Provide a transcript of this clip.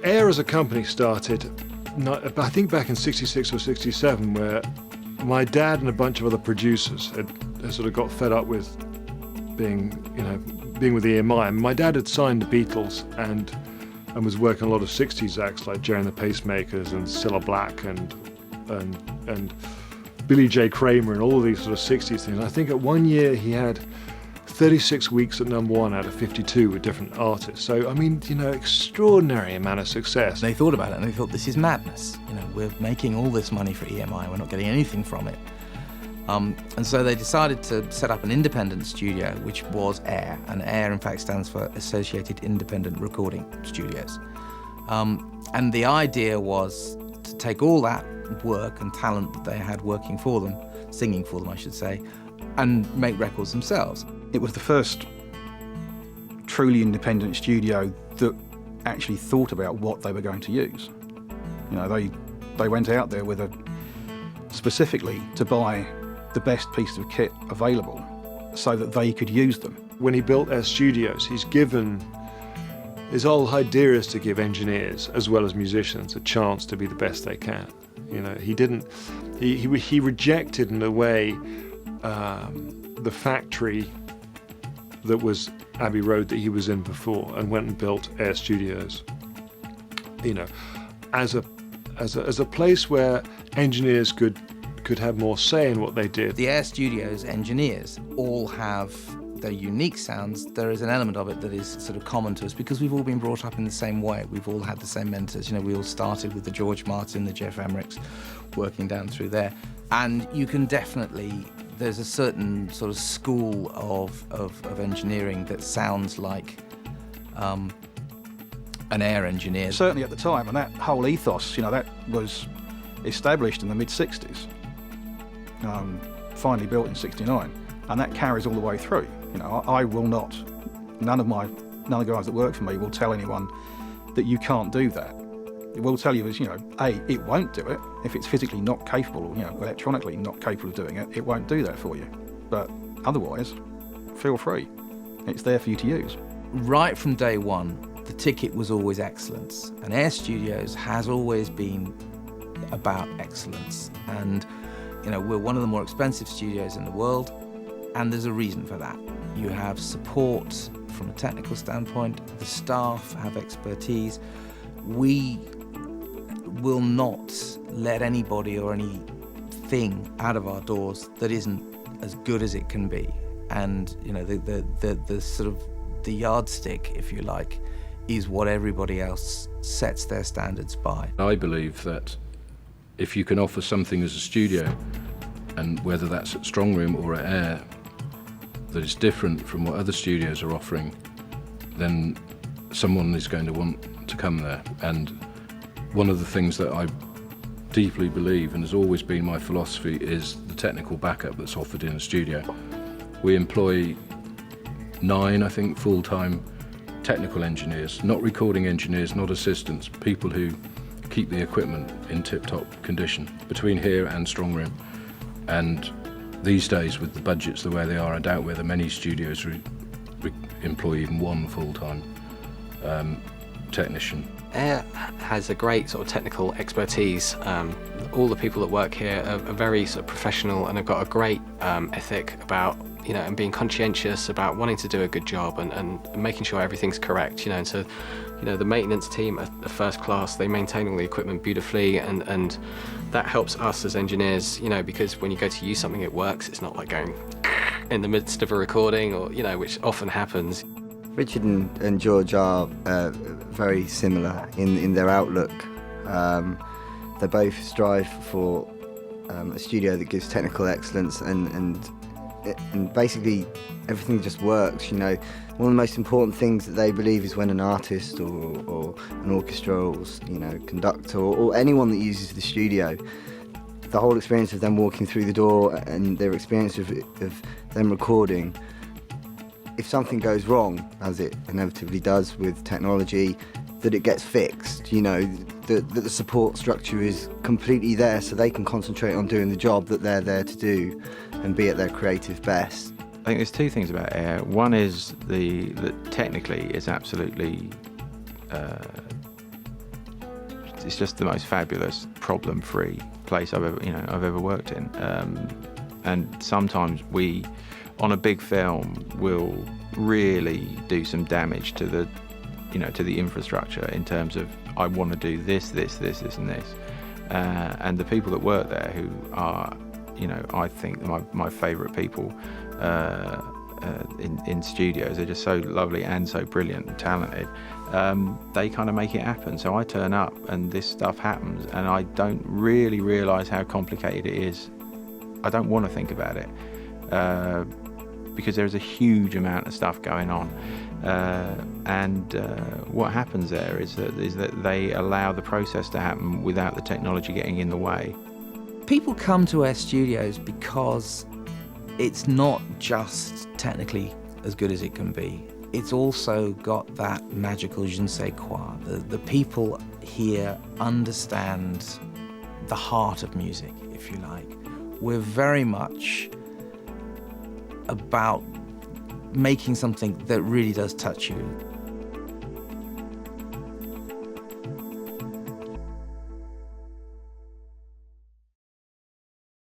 Air as a company started, I think back in '66 or '67, where my dad and a bunch of other producers had sort of got fed up with being with EMI. And my dad had signed the Beatles and was working a lot of '60s acts like Jerry and the Pacemakers and Cilla Black and Billy J. Kramer and all of these sort of '60s things. I think at one year he had 36 weeks at #1 out of 52 with different artists. So, I mean, extraordinary amount of success. They thought about it and they thought, this is madness. We're making all this money for EMI, we're not getting anything from it. And so they decided to set up an independent studio, which was AIR. And AIR, in fact, stands for Associated Independent Recording Studios. And the idea was to take all that work and talent that they had working for them, singing for them, I should say, and make records themselves. It was the first truly independent studio that actually thought about what they were going to use. They went out there specifically to buy the best piece of kit available so that they could use them. When he built Air Studios, his whole idea is to give engineers as well as musicians a chance to be the best they can. He rejected in a way the factory that was Abbey Road that he was in before, and went and built Air Studios, as a place where engineers could have more say in what they did. The Air Studios engineers all have their unique sounds. There is an element of it that is sort of common to us because we've all been brought up in the same way. We've all had the same mentors. We all started with the George Martin, the Jeff Emmerichs, working down through there. And you can definitely, there's a certain sort of school of engineering that sounds like an Air engineer. Certainly at the time, and that whole ethos, that was established in the mid-'60s, finally built in '69, and that carries all the way through. I will not, none of the guys that work for me will tell anyone that you can't do that. It will tell you is, it won't do it. If it's physically not capable, electronically not capable of doing it, it won't do that for you. But otherwise, feel free. It's there for you to use. Right from day one, the ticket was always excellence. And Air Studios has always been about excellence. And, we're one of the more expensive studios in the world, and there's a reason for that. You have support from a technical standpoint, the staff have expertise. We will not let anybody or anything out of our doors that isn't as good as it can be. And the sort of the yardstick, if you like, is what everybody else sets their standards by. I believe that if you can offer something as a studio, and whether that's at Strongroom or at Air, that is different from what other studios are offering, then someone is going to want to come there. And one of the things that I deeply believe, and has always been my philosophy, is the technical backup that's offered in a studio. We employ 9, I think, full-time technical engineers, not recording engineers, not assistants, people who keep the equipment in tip-top condition between here and Strongroom. And these days, with the budgets the way they are, I doubt whether many studios employ even one full-time technician. Air has a great sort of technical expertise. All the people that work here are very sort of professional and have got a great ethic about, and being conscientious about wanting to do a good job and making sure everything's correct, and so, the maintenance team are first class. They maintain all the equipment beautifully, and that helps us as engineers, because when you go to use something, it works. It's not like going in the midst of a recording or, which often happens. Richard and George are very similar in their outlook. They both strive for a studio that gives technical excellence and basically everything just works. One of the most important things that they believe is when an artist or an orchestra or conductor or anyone that uses the studio, the whole experience of them walking through the door and their experience of them recording, if something goes wrong, as it inevitably does with technology, that it gets fixed, that the support structure is completely there so they can concentrate on doing the job that they're there to do and be at their creative best. I think there's two things about Air. One is that technically it's absolutely it's just the most fabulous, problem-free place I've ever worked in. And sometimes we, on a big film, will really do some damage to the infrastructure in terms of, I want to do this, and this. And the people that work there, who are, I think my favourite people in studios, they're just so lovely and so brilliant and talented. They kind of make it happen. So I turn up and this stuff happens, and I don't really realise how complicated it is. I don't want to think about it because there's a huge amount of stuff going on. And what happens there is that they allow the process to happen without the technology getting in the way. People come to Air Studios because it's not just technically as good as it can be. It's also got that magical je ne sais quoi. The people here understand the heart of music, if you like. We're very much about making something that really does touch you.